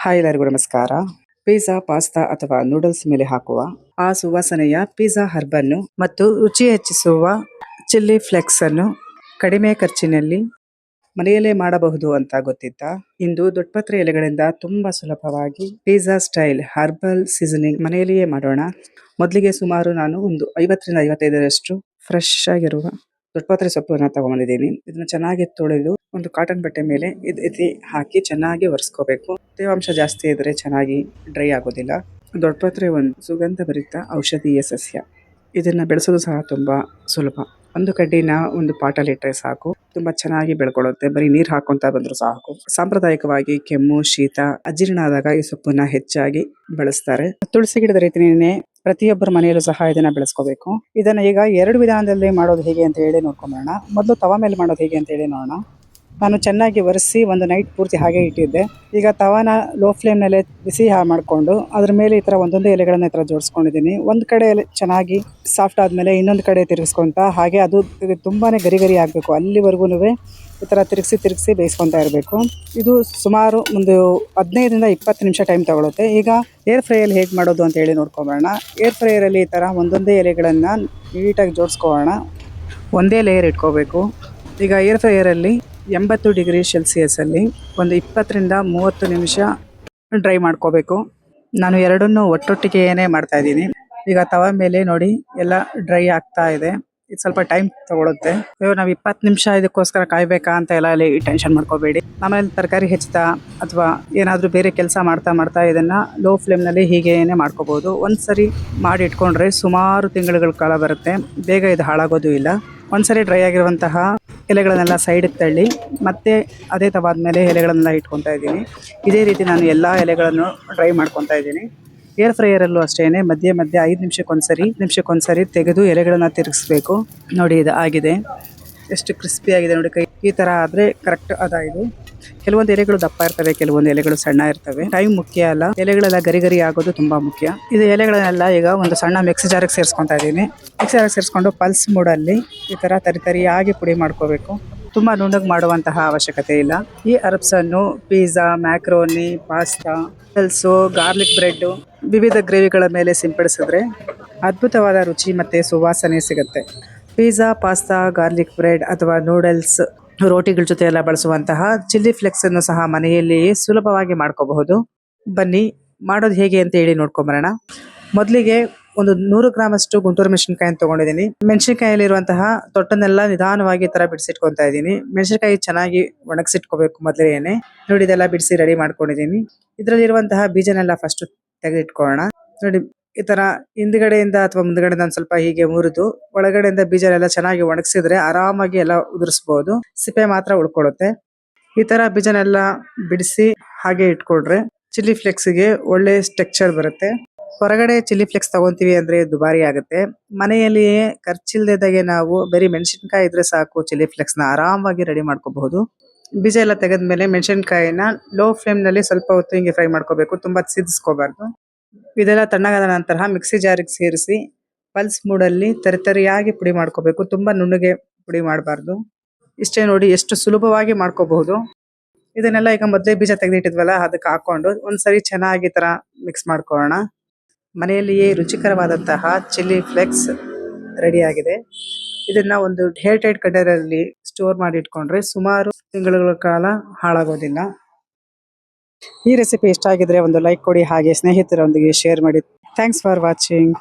Hi ಎಲ್ಲರಿಗೂ ನಮಸ್ಕಾರ. Pizza, pasta ಅಥವಾ ನೂಡಲ್ಸ್ ಮೇಲೆ ಹಾಕುವ ಆ ಸುವಾಸನೆಯ ಪಿಜ್ಜಾ ಹರ್ಬ್ ಅನ್ನು ಮತ್ತು ರುಚಿ ಹೆಚ್ಚಿಸುವ ಚಿಲ್ಲಿ ಫ್ಲೆಕ್ಸ್ ಅನ್ನು ಕಡಿಮೆ ಖರ್ಚಿನಲ್ಲಿ ಮನೆಯಲ್ಲೇ ಮಾಡಬಹುದು ಅಂತ ಗೊತ್ತಿತ್ತಾ? ಇಂದು ದೊಡ್ಡಪತ್ರೆ ಎಲೆಗಳಿಂದ ತುಂಬಾ ಸುಲಭವಾಗಿ ಪಿಜ್ಜಾ ಸ್ಟೈಲ್ ಹರ್ಬಲ್ ಸೀಸನಿಂಗ್ ಮನೆಯಲ್ಲಿಯೇ ಮಾಡೋಣ. ಮೊದಲಿಗೆ ಸುಮಾರು ನಾನು ಒಂದು 50 ರಿಂದ 55ರಷ್ಟು ಫ್ರೆಶ್ ಆಗಿರುವ ದೊಡ್ಡಪತ್ರೆ ಸೊಪ್ಪನ್ನ ತಗೊಂಡಿದ್ದೀನಿ. ಇದನ್ನ ಚೆನ್ನಾಗಿ ತೊಳೆದು ಒಂದು ಕಾಟನ್ ಬಟ್ಟೆ ಮೇಲೆ ಎತ್ತಿ ಹಾಕಿ ಚೆನ್ನಾಗಿ ಒರೆಸ್ಕೋಬೇಕು. ತೇವಾಂಶ ಜಾಸ್ತಿ ಇದ್ರೆ ಚೆನ್ನಾಗಿ ಡ್ರೈ ಆಗೋದಿಲ್ಲ. ದೊಡ್ಡಪತ್ರೆ ಒಂದು ಸುಗಂಧಭರಿತ ಔಷಧೀಯ ಸಸ್ಯ. ಇದನ್ನ ಬೆಳೆಸೋದು ಸಹ ತುಂಬಾ ಸುಲಭ. ಒಂದು ಕಡ್ಡಿನ ಒಂದು ಪಾಟಲ್ಲಿ ಇಟ್ಟರೆ ಸಾಕು, ತುಂಬಾ ಚೆನ್ನಾಗಿ ಬೆಳ್ಕೊಳ್ಳುತ್ತೆ. ಬರೀ ನೀರು ಹಾಕೊಂತ ಬಂದ್ರು ಸಾಕು. ಸಾಂಪ್ರದಾಯಿಕವಾಗಿ ಕೆಮ್ಮು, ಶೀತ, ಅಜೀರ್ಣ ಆದಾಗ ಈ ಸೊಪ್ಪನ್ನ ಹೆಚ್ಚಾಗಿ ಬಳಸ್ತಾರೆ. ತುಳಸಿ ಗಿಡದ ರೀತಿಯೇ ಪ್ರತಿಯೊಬ್ಬರ ಮನೆಯಲ್ಲೂ ಸಹ ಇದನ್ನ ಬೆಳೆಸ್ಕೋಬೇಕು. ಇದನ್ನ ಈಗ 2 ವಿಧಾನದಲ್ಲಿ ಮಾಡೋದು ಹೇಗೆ ಅಂತ ಹೇಳಿ ನೋಡ್ಕೊಂಬೋಣ. ಮೊದಲು ತವಾ ಮೇಲೆ ಮಾಡೋದು ಹೇಗೆ ಅಂತ ಹೇಳಿ ನೋಡೋಣ. ನಾನು ಚೆನ್ನಾಗಿ ಒರೆಸಿ ಒಂದು ನೈಟ್ ಪೂರ್ತಿ ಹಾಗೆ ಇಟ್ಟಿದ್ದೆ. ಈಗ ತವಾನ ಲೋ ಫ್ಲೇಮ್ನಲ್ಲೇ ಬಿಸಿ ಮಾಡಿಕೊಂಡು ಅದ್ರ ಮೇಲೆ ಈ ಥರ ಒಂದೊಂದೇ ಎಲೆಗಳನ್ನ ಈ ಥರ ಜೋಡಿಸ್ಕೊಂಡಿದ್ದೀನಿ. ಒಂದು ಕಡೆ ಎಲೆ ಚೆನ್ನಾಗಿ ಸಾಫ್ಟ್ ಆದಮೇಲೆ ಇನ್ನೊಂದು ಕಡೆ ತಿರುಗಿಸ್ಕೊಂತ ಹಾಗೆ ಅದು ತುಂಬಾನೇ ಗರಿ ಗರಿ ಆಗಬೇಕು. ಅಲ್ಲಿವರೆಗೂ ಈ ಥರ ತಿರುಗಿಸಿ ಬೇಯಿಸ್ಕೊತಾ ಇರಬೇಕು. ಇದು ಸುಮಾರು ಒಂದು 15 ರಿಂದ 20 ನಿಮಿಷ ಟೈಮ್ ತಗೊಳುತ್ತೆ. ಈಗ ಏರ್ ಫ್ರೈಯಲ್ಲಿ ಹೇಗೆ ಮಾಡೋದು ಅಂತ ಹೇಳಿ ನೋಡ್ಕೊಂಬೋಣ. ಏರ್ ಫ್ರೈಯರಲ್ಲಿ ಈ ಥರ ಒಂದೊಂದೇ ಎಲೆಗಳನ್ನು ನೀಟಾಗಿ ಜೋಡಿಸ್ಕೊಳ್ಳೋಣ. ಒಂದೇ ಲೇಯರ್ ಇಟ್ಕೋಬೇಕು. ಈಗ ಏರ್ ಫ್ರೈಯರಲ್ಲಿ 80 ಡಿಗ್ರಿ ಸೆಲ್ಸಿಯಸಲ್ಲಿ ಒಂದು 20 ರಿಂದ 30 ನಿಮಿಷ ಡ್ರೈ ಮಾಡ್ಕೋಬೇಕು. ನಾನು ಎರಡನ್ನೂ ಒಟ್ಟೊಟ್ಟಿಗೆನೇ ಮಾಡ್ತಾ ಇದ್ದೀನಿ. ಈಗ ತವ ಮೇಲೆ ನೋಡಿ ಎಲ್ಲ ಡ್ರೈ ಆಗ್ತಾ ಇದೆ. ಇದು ಸ್ವಲ್ಪ ಟೈಮ್ ತಗೊಳುತ್ತೆ. ನಾವು 20 ನಿಮಿಷ ಇದಕ್ಕೋಸ್ಕರ ಕಾಯ್ಬೇಕಾ ಅಂತ ಎಲ್ಲ ಟೆನ್ಷನ್ ಮಾಡ್ಕೋಬೇಡಿ. ಆಮೇಲೆ ತರಕಾರಿ ಹೆಚ್ಚುತ್ತಾ ಅಥವಾ ಏನಾದರೂ ಬೇರೆ ಕೆಲಸ ಮಾಡ್ತಾ ಇದನ್ನ ಲೋ ಫ್ಲೇಮ್ನಲ್ಲಿ ಹೀಗೇನೆ ಮಾಡ್ಕೋಬಹುದು. ಒಂದ್ಸರಿ ಮಾಡಿ ಇಟ್ಕೊಂಡ್ರೆ ಸುಮಾರು ತಿಂಗಳುಗಳ ಕಾಲ ಬರುತ್ತೆ. ಬೇಗ ಇದು ಹಾಳಾಗೋದು ಇಲ್ಲ. ಒಂದ್ಸರಿ ಡ್ರೈ ಆಗಿರುವಂತಹ ಎಲೆಗಳನ್ನೆಲ್ಲ ಸೈಡಿಗೆ ತಳ್ಳಿ ಮತ್ತೆ ಅದೇ ತವಾದ ಮೇಲೆ ಎಲೆಗಳನ್ನೆಲ್ಲ ಇಟ್ಕೊತಾ ಇದ್ದೀನಿ. ಇದೇ ರೀತಿ ನಾನು ಎಲ್ಲ ಎಲೆಗಳನ್ನು ಡ್ರೈ ಮಾಡ್ಕೊತಾ ಇದ್ದೀನಿ. ಏರ್ ಫ್ರೈಯರಲ್ಲೂ ಅಷ್ಟೇನೆ ಮಧ್ಯೆ 5 ನಿಮಿಷಕ್ಕೊಂದ್ಸರಿ ತೆಗೆದು ಎಲೆಗಳನ್ನ ತಿರುಗಿಸ್ಬೇಕು. ನೋಡಿ ಇದು ಆಗಿದೆ, ಎಷ್ಟು ಕ್ರಿಸ್ಪಿ ಆಗಿದೆ ನೋಡಿ. ಈ ಥರ ಆದರೆ ಕರೆಕ್ಟ್ ಅದ. ಇದು ಕೆಲವೊಂದು ಎಲೆಗಳು ದಪ್ಪ ಇರ್ತವೆ, ಕೆಲವೊಂದು ಎಲೆಗಳು ಸಣ್ಣ ಇರ್ತವೆ. ಟೈಮ್ ಮುಖ್ಯ ಅಲ್ಲ, ಎಲೆಗಳೆಲ್ಲ ಗರಿ ಆಗೋದು ತುಂಬಾ ಮುಖ್ಯ. ಇದು ಎಲೆಗಳನ್ನೆಲ್ಲ ಈಗ ಒಂದು ಸಣ್ಣ ಮಿಕ್ಸಿ ಜಾರಿಗೆ ಸೇರಿಸ್ಕೊತಾ ಇದ್ದೀನಿ. ಮಿಕ್ಸಿ ಜಾರಿಗೆ ಸೇರಿಸ್ಕೊಂಡು ಪಲ್ಸ್ ಮೋಡಲ್ಲಿ ಈ ಥರ ತರಿಯಾಗಿ ಪುಡಿ ಮಾಡ್ಕೋಬೇಕು. ತುಂಬಾ ನುಣ್ಣಗೆ ಮಾಡುವಂತಹ ಅವಶ್ಯಕತೆ ಇಲ್ಲ. ಈ ಹರ್ಬ್ಸ್ ಅನ್ನು pizza, macaroni, pasta, noodles, garlic bread, ವಿವಿಧ ಗ್ರೇವಿಗಳ ಮೇಲೆ ಸಿಂಪಡಿಸಿದ್ರೆ ಅದ್ಭುತವಾದ ರುಚಿ ಮತ್ತೆ ಸುವಾಸನೆ ಸಿಗುತ್ತೆ. ಪಿಜ್ಜಾ, ಪಾಸ್ತಾ, ಗಾರ್ಲಿಕ್ ಬ್ರೆಡ್ ಅಥವಾ ನೂಡಲ್ಸ್, ರೋಟಿಗಳ ಜೊತೆ ಎಲ್ಲ ಬಳಸುವಂತಹ ಚಿಲ್ಲಿ ಫ್ಲೆಕ್ಸ್ ಅನ್ನು ಸಹ ಮನೆಯಲ್ಲಿಯೇ ಸುಲಭವಾಗಿ ಮಾಡ್ಕೋಬಹುದು. ಬನ್ನಿ ಮಾಡೋದು ಹೇಗೆ ಅಂತ ಹೇಳಿ ನೋಡ್ಕೊಂಬರೋಣ. ಮೊದಲಿಗೆ ಒಂದು 100 ಗ್ರಾಮ್ ಅಷ್ಟು ಗುಂಟೂರು ಮೆಣಸಿನಕಾಯಿ ತಗೊಂಡಿದ್ದೀನಿ. ಮೆಣಸಿನಕಾಯಲ್ಲಿರುವಂತಹ ತೊಟ್ಟನ್ನೆಲ್ಲ ನಿಧಾನವಾಗಿ ತರ ಬಿಡಿಸಿಟ್ಕೊತಾ ಇದ್ದೀನಿ. ಮೆಣಸಿನಕಾಯಿ ಚೆನ್ನಾಗಿ ಒಣಗಿಸಿಟ್ಕೋಬೇಕು ಮೊದಲೇನೆ. ನೋಡಿ ಇದೆಲ್ಲ ಬಿಡಿಸಿ ರೆಡಿ ಮಾಡ್ಕೊಂಡಿದ್ದೀನಿ. ಇದರಲ್ಲಿರುವಂತಹ ಬೀಜನೆಲ್ಲ ಫಸ್ಟ್ ತೆಗೆದಿಟ್ಕೊಳ್ಳೋಣ. ನೋಡಿ ಈ ತರ ಹಿಂದ್ಗಡೆಯಿಂದ ಅಥವಾ ಮುಂದ್ಗಡೆಯಿಂದ ಒಂದು ಸ್ವಲ್ಪ ಹೀಗೆ ಮುರಿದು ಒಳಗಡೆಯಿಂದ ಬೀಜನೆಲ್ಲ ಚೆನ್ನಾಗಿ ಒಣಗಿಸಿದ್ರೆ ಆರಾಮಾಗಿ ಎಲ್ಲ ಉದುರಿಸಬಹುದು. ಸಿಪ್ಪೆ ಮಾತ್ರ ಉಳ್ಕೊಳ್ಳುತ್ತೆ. ಈ ತರ ಬೀಜನೆಲ್ಲ ಬಿಡಿಸಿ ಹಾಗೆ ಇಟ್ಕೊಂಡ್ರೆ ಚಿಲ್ಲಿ ಫ್ಲೆಕ್ಸ್ಗೆ ಒಳ್ಳೆ ಟೆಕ್ಸ್ಚರ್ ಬರುತ್ತೆ. ಹೊರಗಡೆ ಚಿಲ್ಲಿ ಫ್ಲೆಕ್ಸ್ ತಗೊಂತೀವಿ ಅಂದ್ರೆ ದುಬಾರಿ ಆಗುತ್ತೆ. ಮನೆಯಲ್ಲಿಯೇ ಖರ್ಚಿಲ್ದಾಗೆ ನಾವು ಬರೀ ಮೆಣಸಿನಕಾಯಿ ಇದ್ರೆ ಸಾಕು, ಚಿಲ್ಲಿ ಫ್ಲೆಕ್ಸ್ ನ ಆರಾಮಾಗಿ ರೆಡಿ ಮಾಡ್ಕೋಬಹುದು. ಬೀಜ ಎಲ್ಲ ತೆಗೆದ್ಮೇಲೆ ಮೆಣಸಿನಕಾಯಿನ ಲೋ ಫ್ಲೇಮ್ ನಲ್ಲಿ ಸ್ವಲ್ಪ ಹೊತ್ತು ಹಿಂಗೆ ಫ್ರೈ ಮಾಡ್ಕೋಬೇಕು, ತುಂಬಾ ಸಿದಿಸ್ಕೋಬಾರ್ದು. ಇದೆಲ್ಲ ತಣ್ಣಗಾದ ನಂತರ ಮಿಕ್ಸಿ ಜಾರಿಗೆ ಸೇರಿಸಿ ಪಲ್ಸ್ ಮೂಡಲ್ಲಿ ತರಿಯಾಗಿ ಪುಡಿ ಮಾಡ್ಕೋಬೇಕು. ತುಂಬಾ ನುಣ್ಣಗೆ ಪುಡಿ ಮಾಡಬಾರ್ದು. ಇಷ್ಟೇ ನೋಡಿ ಎಷ್ಟು ಸುಲಭವಾಗಿ ಮಾಡ್ಕೋಬಹುದು. ಇದನ್ನೆಲ್ಲ ಈಗ ಮೊದಲೇ ಬೀಜ ತೆಗೆದಿಟ್ಟಿದ್ವಲ್ಲ ಅದಕ್ಕೆ ಹಾಕೊಂಡು ಒಂದ್ಸರಿ ಚೆನ್ನಾಗಿ ತರ ಮಿಕ್ಸ್ ಮಾಡ್ಕೊಳ್ಳೋಣ. ಮನೆಯಲ್ಲಿಯೇ ರುಚಿಕರವಾದಂತಹ ಚಿಲ್ಲಿ ಫ್ಲೆಕ್ಸ್ ರೆಡಿ ಆಗಿದೆ. ಇದನ್ನ ಒಂದು ಏರ್ ಟೈಟ್ ಕಂಟೈನರ್ ಅಲ್ಲಿ ಸ್ಟೋರ್ ಮಾಡಿ ಇಟ್ಕೊಂಡ್ರೆ ಸುಮಾರು ತಿಂಗಳುಗಳ ಕಾಲ ಹಾಳಾಗೋದಿಲ್ಲ. ಈ ರೆಸಿಪಿ ಇಷ್ಟ ಆಗಿದ್ರೆ ಒಂದು ಲೈಕ್ ಕೊಡಿ, ಹಾಗೆ ಸ್ನೇಹಿತರೊಂದಿಗೆ ಶೇರ್ ಮಾಡಿ. Thanks for watching.